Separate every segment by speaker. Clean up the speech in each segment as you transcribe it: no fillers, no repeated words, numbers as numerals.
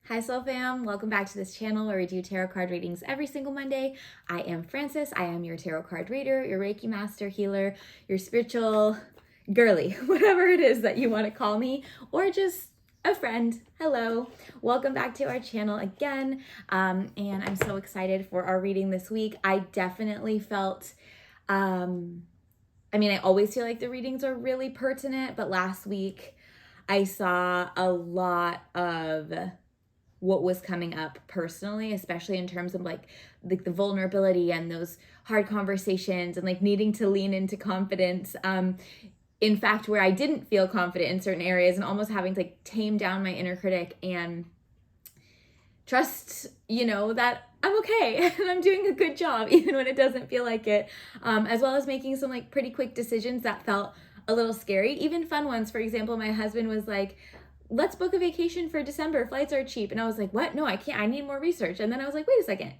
Speaker 1: Hi Soul Fam, welcome back to this channel where we do tarot card readings every single Monday. I am Frances, I am your tarot card reader, your Reiki master healer, your spiritual girly, whatever it is that you want to call me, or just a friend. Hello, welcome back to our channel again, and I'm so excited for our reading this week. I definitely felt, I always feel like the readings are really pertinent, but last week I saw a lot of what was coming up personally, especially in terms of like the vulnerability and those hard conversations and like needing to lean into confidence. In fact, where I didn't feel confident in certain areas and almost having to like tame down my inner critic and trust, that I'm okay and I'm doing a good job, even when it doesn't feel like it, as well as making some like pretty quick decisions that felt a little scary, even fun ones. For example, my husband was like, let's book a vacation for December. Flights are cheap. And I was like, what? No, I can't. I need more research. And then I was like, wait a second.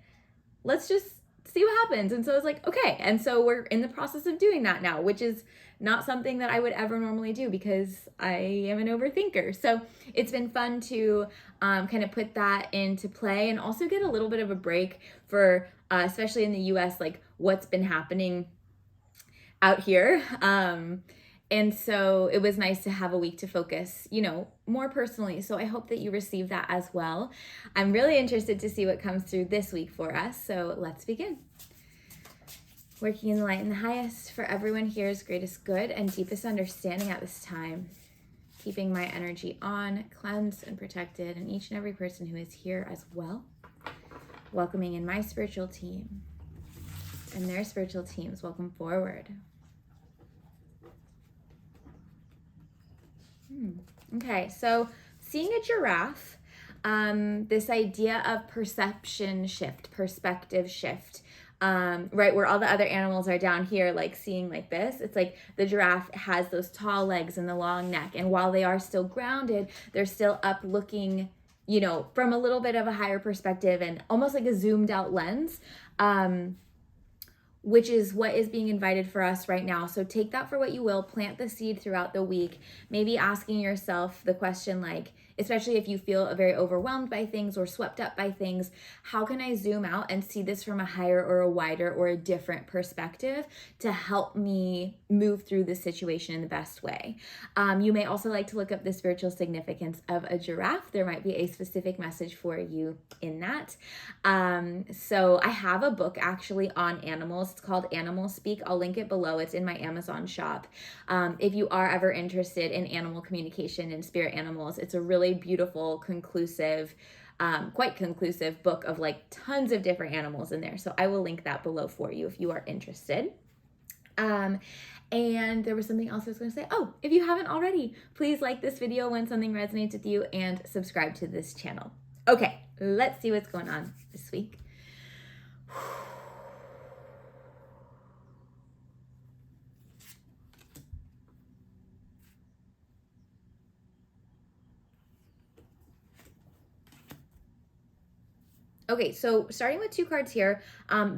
Speaker 1: Let's just see what happens. And so I was like, okay. And so we're in the process of doing that now, which is not something that I would ever normally do because I am an overthinker. So it's been fun to kind of put that into play and also get a little bit of a break for, especially in the US, like what's been happening out here. And so it was nice to have a week to focus, more personally. So I hope that you receive that as well. I'm really interested to see what comes through this week for us. So let's begin. Working in the light and the highest for everyone here's greatest good and deepest understanding at this time. Keeping my energy on, cleansed and protected, and each and every person who is here as well. Welcoming in my spiritual team and their spiritual teams. Welcome forward. Okay, so seeing a giraffe, this idea of perception shift, perspective shift, right, where all the other animals are down here, like seeing like this, it's like the giraffe has those tall legs and the long neck, and while they are still grounded, they're still up looking, from a little bit of a higher perspective and almost like a zoomed out lens, which is what is being invited for us right now. So take that for what you will, plant the seed throughout the week, maybe asking yourself the question, like, especially if you feel very overwhelmed by things or swept up by things, how can I zoom out and see this from a higher or a wider or a different perspective to help me move through this situation in the best way? You may also like to look up the spiritual significance of a giraffe. There might be a specific message for you in that. So I have a book actually on animals. It's called Animal Speak. I'll link it below. It's in my Amazon shop. If you are ever interested in animal communication and spirit animals, it's a really beautiful, conclusive, quite conclusive book of like tons of different animals in there. So I will link that below for you if you are interested. And there was something else I was going to say. Oh, if you haven't already, please like this video when something resonates with you and subscribe to this channel. Okay, let's see what's going on this week. Okay, so starting with two cards here.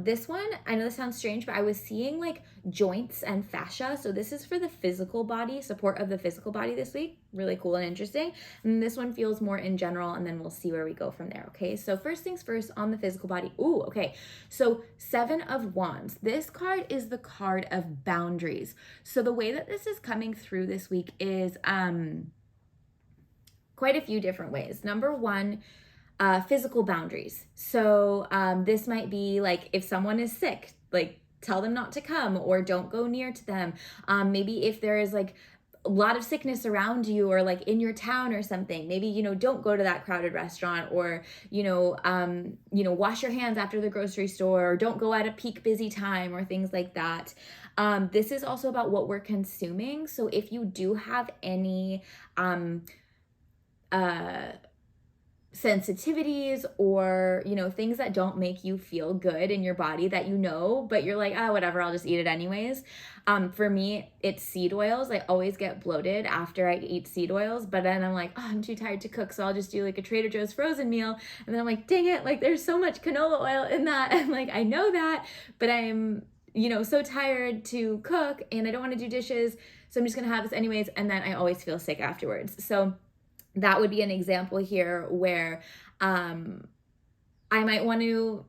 Speaker 1: This one, I know this sounds strange, but I was seeing like joints and fascia. So this is for the physical body, support of the physical body this week. Really cool and interesting. And this one feels more in general, and then we'll see where we go from there. Okay, so first things first on the physical body. Ooh, okay. So 7 of Wands. This card is the card of boundaries. So the way that this is coming through this week is quite a few different ways. Number one, physical boundaries. So this might be like if someone is sick, like tell them not to come or don't go near to them. Maybe if there is like a lot of sickness around you or like in your town or something, maybe, don't go to that crowded restaurant or, wash your hands after the grocery store or don't go at a peak busy time or things like that. This is also about what we're consuming. So if you do have any, sensitivities or things that don't make you feel good in your body that but you're like, whatever, I'll just eat it anyways. For me, it's seed oils. I always get bloated after I eat seed oils, but then I'm like, I'm too tired to cook, so I'll just do like a Trader Joe's frozen meal. And then I'm like, dang it, like there's so much canola oil in that, and like I know that, but I'm so tired to cook and I don't want to do dishes, so I'm just gonna have this anyways, and then I always feel sick afterwards. So that would be an example here where I might want to,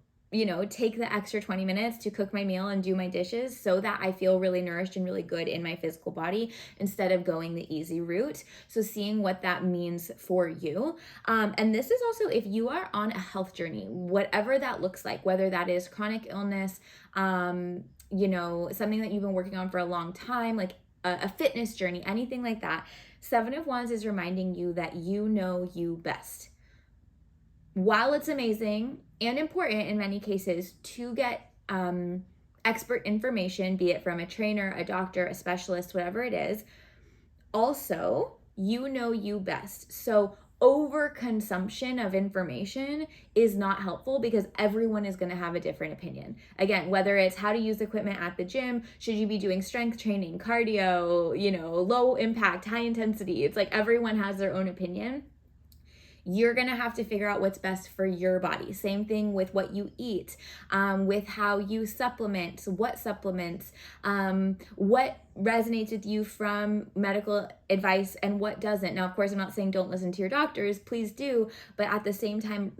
Speaker 1: take the extra 20 minutes to cook my meal and do my dishes so that I feel really nourished and really good in my physical body instead of going the easy route. So seeing what that means for you. And this is also if you are on a health journey, whatever that looks like, whether that is chronic illness, something that you've been working on for a long time, like a fitness journey, anything like that. Seven of Wands is reminding you that you know you best. While it's amazing and important in many cases to get expert information, be it from a trainer, a doctor, a specialist, whatever it is, also, you know you best. So overconsumption of information is not helpful because everyone is going to have a different opinion. Again, whether it's how to use equipment at the gym, should you be doing strength training, cardio, low impact, high intensity, it's like everyone has their own opinion. You're going to have to figure out what's best for your body. Same thing with what you eat, with how you supplement, what supplements, what resonates with you from medical advice and what doesn't. Now, of course, I'm not saying don't listen to your doctors, please do, but at the same time,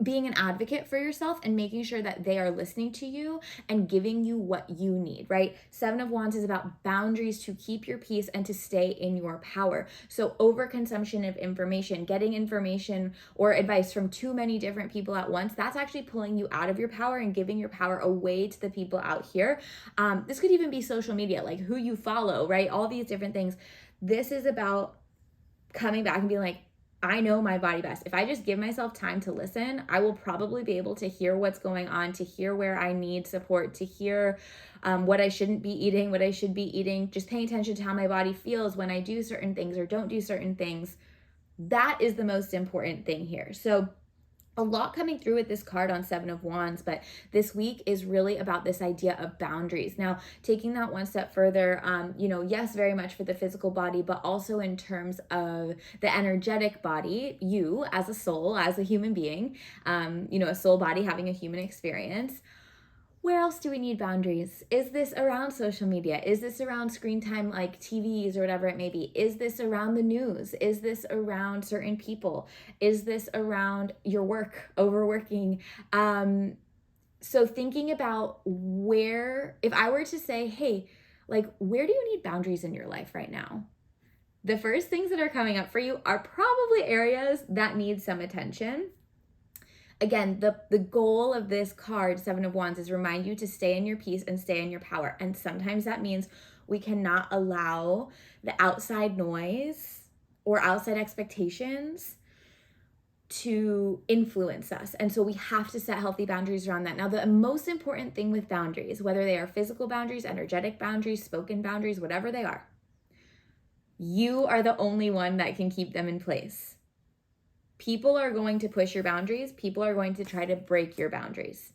Speaker 1: being an advocate for yourself and making sure that they are listening to you and giving you what you need, right? Seven of Wands is about boundaries to keep your peace and to stay in your power. So overconsumption of information, getting information or advice from too many different people at once, that's actually pulling you out of your power and giving your power away to the people out here. This could even be social media, like who you follow, right? All these different things. This is about coming back and being like, I know my body best. If I just give myself time to listen, I will probably be able to hear what's going on, to hear where I need support, to hear what I shouldn't be eating, what I should be eating, just paying attention to how my body feels when I do certain things or don't do certain things. That is the most important thing here. So a lot coming through with this card on Seven of Wands, but this week is really about this idea of boundaries. Now, taking that one step further, yes, very much for the physical body, but also in terms of the energetic body, you as a soul, as a human being, a soul body having a human experience. Where else do we need boundaries? Is this around social media? Is this around screen time like TVs or whatever it may be? Is this around the news? Is this around certain people? Is this around your work, overworking? So thinking about where, if I were to say, hey, like, where do you need boundaries in your life right now? The first things that are coming up for you are probably areas that need some attention. Again, the goal of this card, Seven of Wands, is remind you to stay in your peace and stay in your power. And sometimes that means we cannot allow the outside noise or outside expectations to influence us. And so we have to set healthy boundaries around that. Now, the most important thing with boundaries, whether they are physical boundaries, energetic boundaries, spoken boundaries, whatever they are, you are the only one that can keep them in place. People are going to push your boundaries. People are going to try to break your boundaries.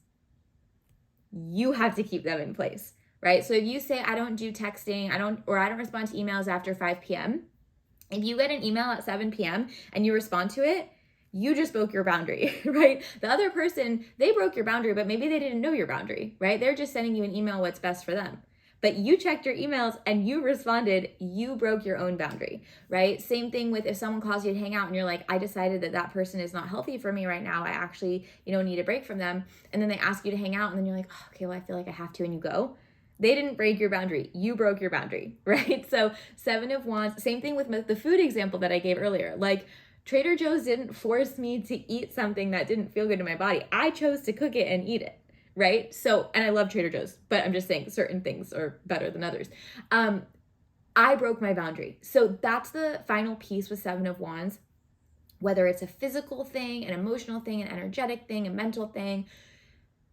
Speaker 1: You have to keep them in place, right? So if you say, I don't do texting, I don't respond to emails after 5 p.m. If you get an email at 7 p.m. and you respond to it, you just broke your boundary, right? The other person, they broke your boundary, but maybe they didn't know your boundary, right? They're just sending you an email what's best for them. But you checked your emails and you responded, you broke your own boundary, right? Same thing with if someone calls you to hang out and you're like, I decided that person is not healthy for me right now. I actually, need a break from them. And then they ask you to hang out and then you're like, oh, okay, well, I feel like I have to, and you go. They didn't break your boundary. You broke your boundary, right? So Seven of Wands, same thing with the food example that I gave earlier. Like Trader Joe's didn't force me to eat something that didn't feel good to my body. I chose to cook it and eat it. Right? So, and I love Trader Joe's, but I'm just saying certain things are better than others. I broke my boundary. So that's the final piece with Seven of Wands. Whether it's a physical thing, an emotional thing, an energetic thing, a mental thing,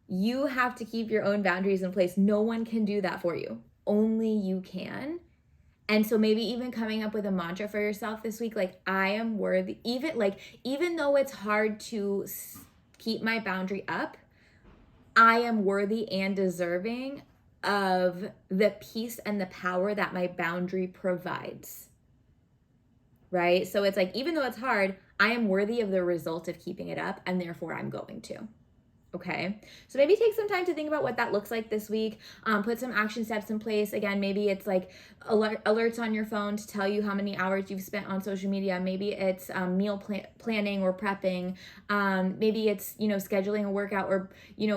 Speaker 1: you have to keep your own boundaries in place. No one can do that for you. Only you can. And so maybe even coming up with a mantra for yourself this week, like I am worthy, even though it's hard to keep my boundary up, I am worthy and deserving of the peace and the power that my boundary provides, right? So it's like, even though it's hard, I am worthy of the result of keeping it up, and therefore I'm going to. Okay, so maybe take some time to think about what that looks like this week. Put some action steps in place. Again, maybe it's like alerts on your phone to tell you how many hours you've spent on social media. Maybe it's meal planning or prepping. Maybe it's, scheduling a workout, or,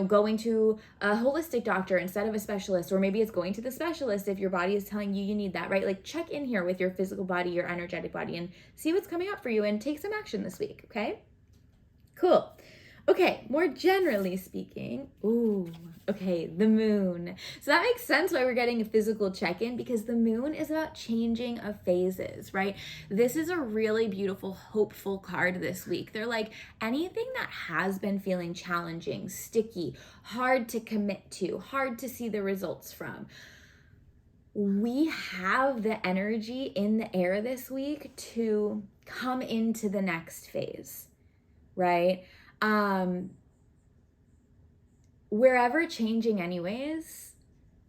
Speaker 1: going to a holistic doctor instead of a specialist. Or maybe it's going to the specialist if your body is telling you need that, right? Like, check in here with your physical body, your energetic body, and see what's coming up for you, and take some action this week, okay? Cool. Okay, more generally speaking, the moon. So that makes sense why we're getting a physical check-in, because the moon is about changing of phases, right? This is a really beautiful, hopeful card this week. They're like, anything that has been feeling challenging, sticky, hard to commit to, hard to see the results from, we have the energy in the air this week to come into the next phase, right? We're ever changing anyways.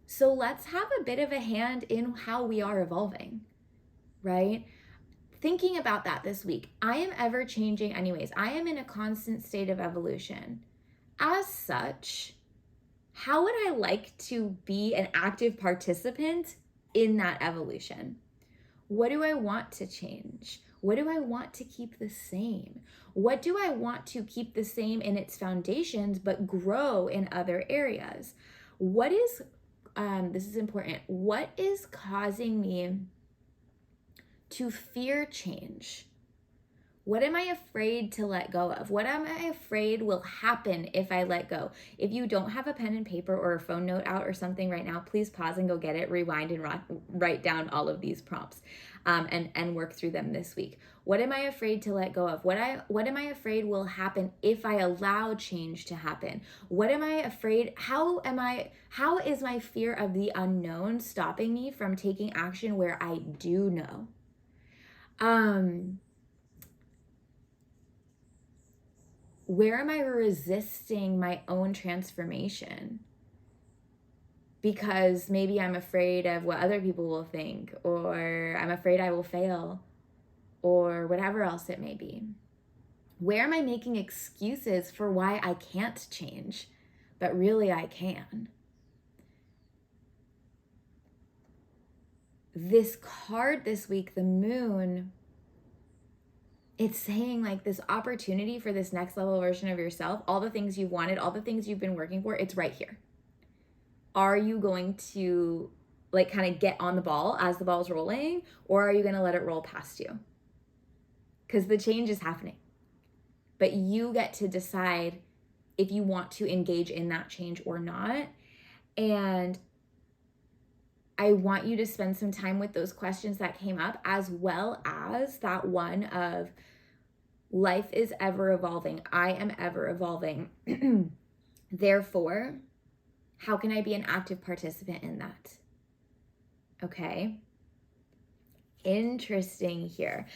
Speaker 1: So let's have a bit of a hand in how we are evolving, right? Thinking about that this week, I am ever changing anyways. I am in a constant state of evolution. As such, how would I like to be an active participant in that evolution? What do I want to change? What do I want to keep the same? What do I want to keep the same in its foundations but grow in other areas? What is, this is important, what is causing me to fear change? What am I afraid to let go of? What am I afraid will happen if I let go? If you don't have a pen and paper or a phone note out or something right now, please pause and go get it, rewind, and write down all of these prompts and work through them this week. What am I afraid to let go of? What am I afraid will happen if I allow change to happen? What am I afraid? How is my fear of the unknown stopping me from taking action where I do know? Where am I resisting my own transformation? Because maybe I'm afraid of what other people will think, or I'm afraid I will fail, or whatever else it may be. Where am I making excuses for why I can't change, but really I can? This card this week, the moon, it's saying like this opportunity for this next level version of yourself, all the things you've wanted, all the things you've been working for, it's right here. Are you going to like kind of get on the ball as the ball's rolling, or are you going to let it roll past you? Because the change is happening. But you get to decide if you want to engage in that change or not. And I want you to spend some time with those questions that came up, as well as that one of life is ever evolving. I am ever evolving. Therefore, how can I be an active participant in that? Okay. Interesting here.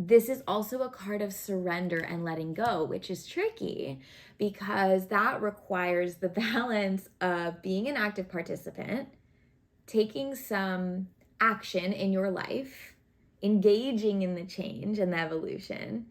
Speaker 1: This is also a card of surrender and letting go, which is tricky because that requires the balance of being an active participant, taking some action in your life, engaging in the change and the evolution,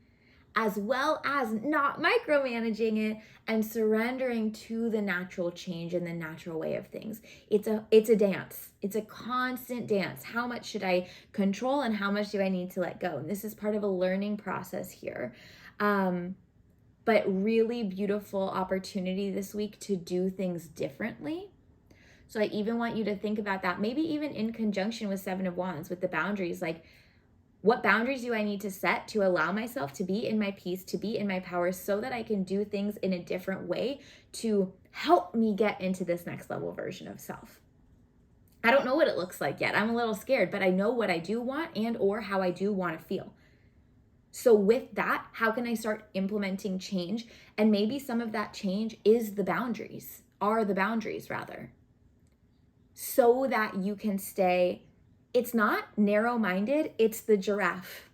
Speaker 1: as well as not micromanaging it and surrendering to the natural change and the natural way of things. It's a dance. It's a constant dance. How much should I control and how much do I need to let go? And this is part of a learning process here. But really beautiful opportunity this week to do things differently. So I even want you to think about that, maybe even in conjunction with Seven of Wands, with the boundaries, like, what boundaries do I need to set to allow myself to be in my peace, to be in my power, so that I can do things in a different way to help me get into this next level version of self? I don't know what it looks like yet. I'm a little scared, but I know what I do want and or how I do want to feel. So with that, how can I start implementing change? And maybe some of that change are the boundaries rather, so that you can stay. It's not narrow-minded, it's the giraffe.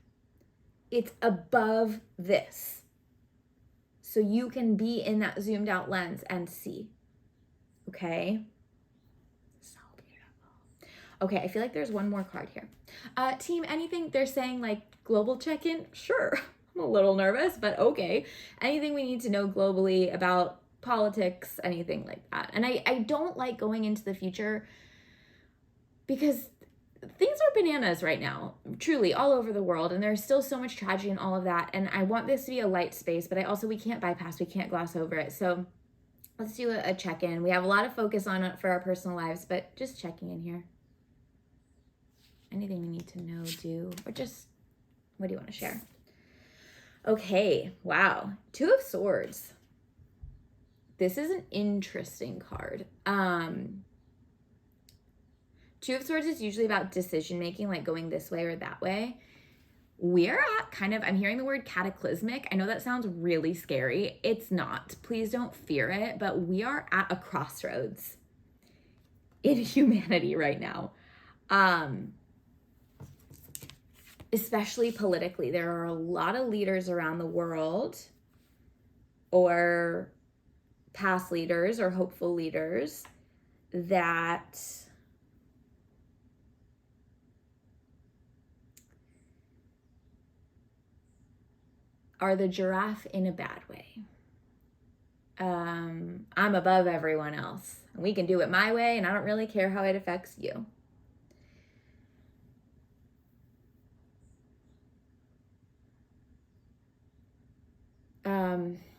Speaker 1: It's above this. So you can be in that zoomed out lens and see. Okay? So beautiful. Okay, I feel like there's one more card here. Team, anything? They're saying like global check-in? Sure. I'm a little nervous, but okay. Anything we need to know globally about politics, anything like that. And I don't like going into the future because things are bananas right now, truly, all over the world. And there's still so much tragedy and all of that. And I want this to be a light space, but we can't bypass, we can't gloss over it. So let's do a check-in. We have a lot of focus on it for our personal lives, but just checking in here. Anything we need to know, do, or just, what do you want to share? Okay, wow. Two of Swords. This is an interesting card. Two of Swords is usually about decision making, like going this way or that way. We're at kind of, I'm hearing the word cataclysmic. I know that sounds really scary. It's not. Please don't fear it, but we are at a crossroads in humanity right now. Especially politically. There are a lot of leaders around the world, or past leaders or hopeful leaders, that are the giraffe in a bad way. I'm above everyone else. We can do it my way, and I don't really care how it affects you.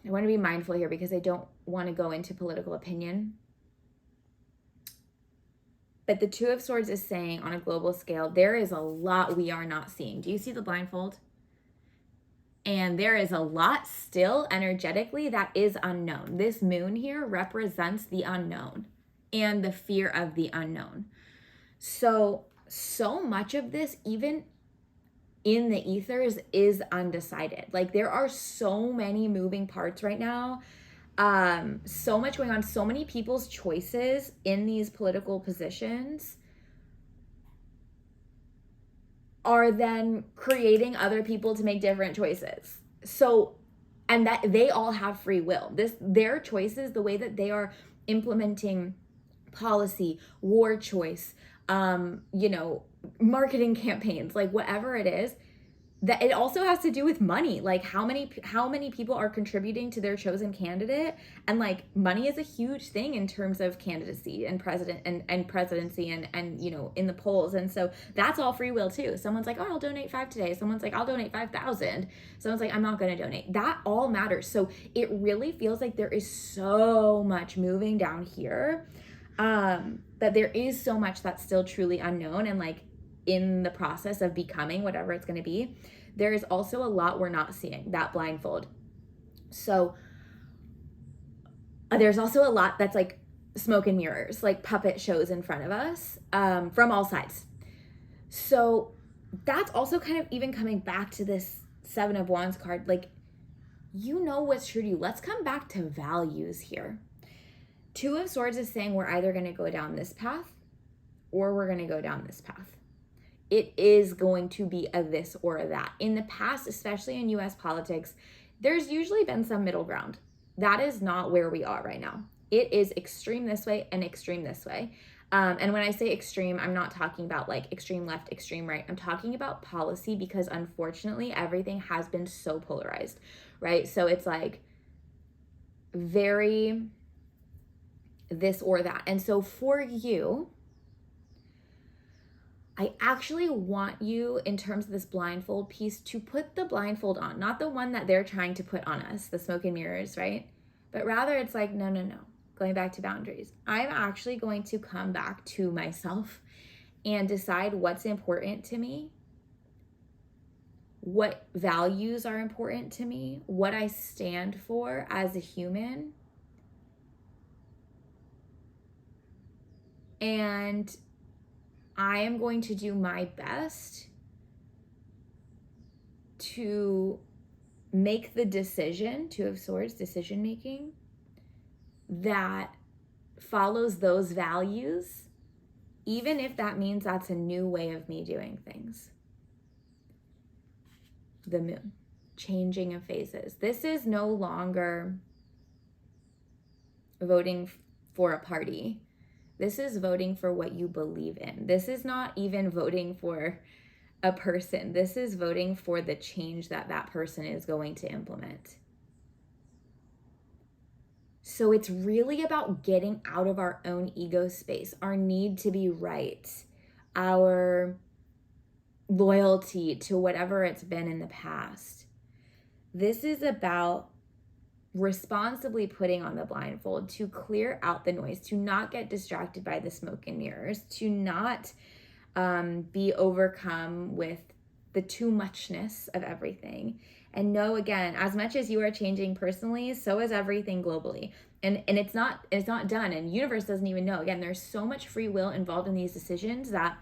Speaker 1: I want to be mindful here because I don't want to go into political opinion. But the Two of Swords is saying on a global scale, there is a lot we are not seeing. Do you see the blindfold? And there is a lot still energetically that is unknown. This moon here represents the unknown and the fear of the unknown. So much of this, even in the ethers, is undecided. Like, there are so many moving parts right now. So much going on, so many people's choices in these political positions are then creating other people to make different choices. So, and that they all have free will. Their choices, the way that they are implementing policy, war choice, marketing campaigns, like whatever it is, that it also has to do with money. Like how many people are contributing to their chosen candidate, and like money is a huge thing in terms of candidacy and presidency and in the polls. And so that's all free will too. Someone's like, oh, I'll donate 5 today. Someone's like, I'll donate 5,000. Someone's like, I'm not going to donate. That all matters. So it really feels like there is so much moving down here, that there is so much that's still truly unknown, and like in the process of becoming whatever it's going to be. There is also a lot we're not seeing, that blindfold. So there's also a lot that's like smoke and mirrors, like puppet shows in front of us, from all sides. So that's also kind of even coming back to this 7 of Wands card. Like, what's true to you. Let's come back to values here. 2 of Swords is saying we're either going to go down this path or we're going to go down this path. It is going to be a this or a that. In the past, especially in US politics, there's usually been some middle ground. That is not where we are right now. It is extreme this way and extreme this way. And when I say extreme, I'm not talking about like extreme left, extreme right. I'm talking about policy, because unfortunately everything has been so polarized, right? So it's like very this or that. And so for you, I actually want you, in terms of this blindfold piece, to put the blindfold on, not the one that they're trying to put on us, the smoke and mirrors, right? But rather it's like, no. Going back to boundaries. I'm actually going to come back to myself and decide what's important to me, what values are important to me, what I stand for as a human. And I am going to do my best to make the decision, 2 of Swords, decision making, that follows those values, even if that means that's a new way of me doing things. The moon, changing of phases. This is no longer voting for a party. This is voting for what you believe in. This is not even voting for a person. This is voting for the change that that person is going to implement. So it's really about getting out of our own ego space, our need to be right, our loyalty to whatever it's been in the past. This is about responsibly putting on the blindfold to clear out the noise, to not get distracted by the smoke and mirrors, to not be overcome with the too muchness of everything. And know, again, as much as you are changing personally, so is everything globally. And it's not done, and the universe doesn't even know. Again, there's so much free will involved in these decisions that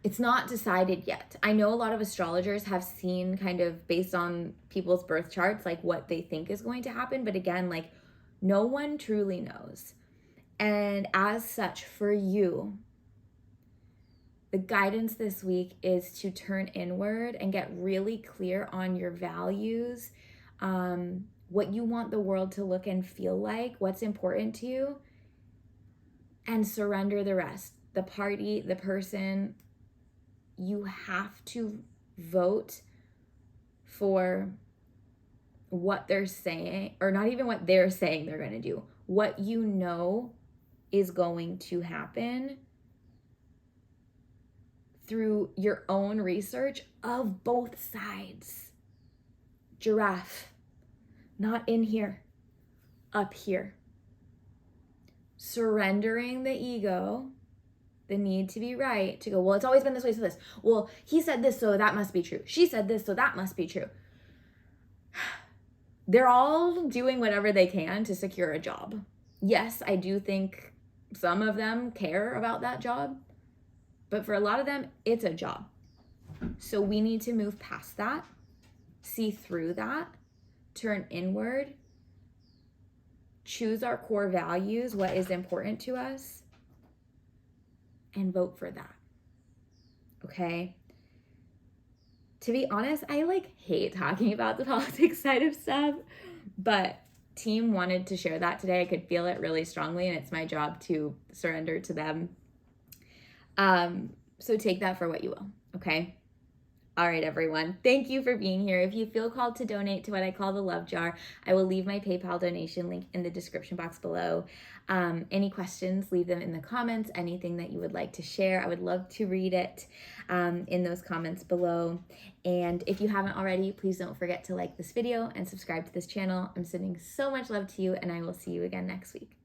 Speaker 1: it's not decided yet. I know a lot of astrologers have seen, kind of based on people's birth charts, like what they think is going to happen. But again, like, no one truly knows. And as such, for you, the guidance this week is to turn inward and get really clear on your values, what you want the world to look and feel like, what's important to you, and surrender the rest. The party, the person. You have to vote for what they're saying, or not even what they're saying they're going to do, what you know is going to happen through your own research of both sides. Giraffe, not in here, up here. Surrendering the ego, the need to be right, to go, well, it's always been this way, so this. Well, he said this, so that must be true. She said this, so that must be true. They're all doing whatever they can to secure a job. Yes, I do think some of them care about that job, but for a lot of them, it's a job. So we need to move past that, see through that, turn inward, choose our core values, what is important to us, and vote for that. Okay? To be honest, I hate talking about the politics side of stuff, but team wanted to share that today. I could feel it really strongly, and it's my job to surrender to them. So take that for what you will, okay? All right, everyone. Thank you for being here. If you feel called to donate to what I call the love jar, I will leave my PayPal donation link in the description box below. Any questions, leave them in the comments. Anything that you would like to share, I would love to read it in those comments below. And if you haven't already, please don't forget to like this video and subscribe to this channel. I'm sending so much love to you, and I will see you again next week.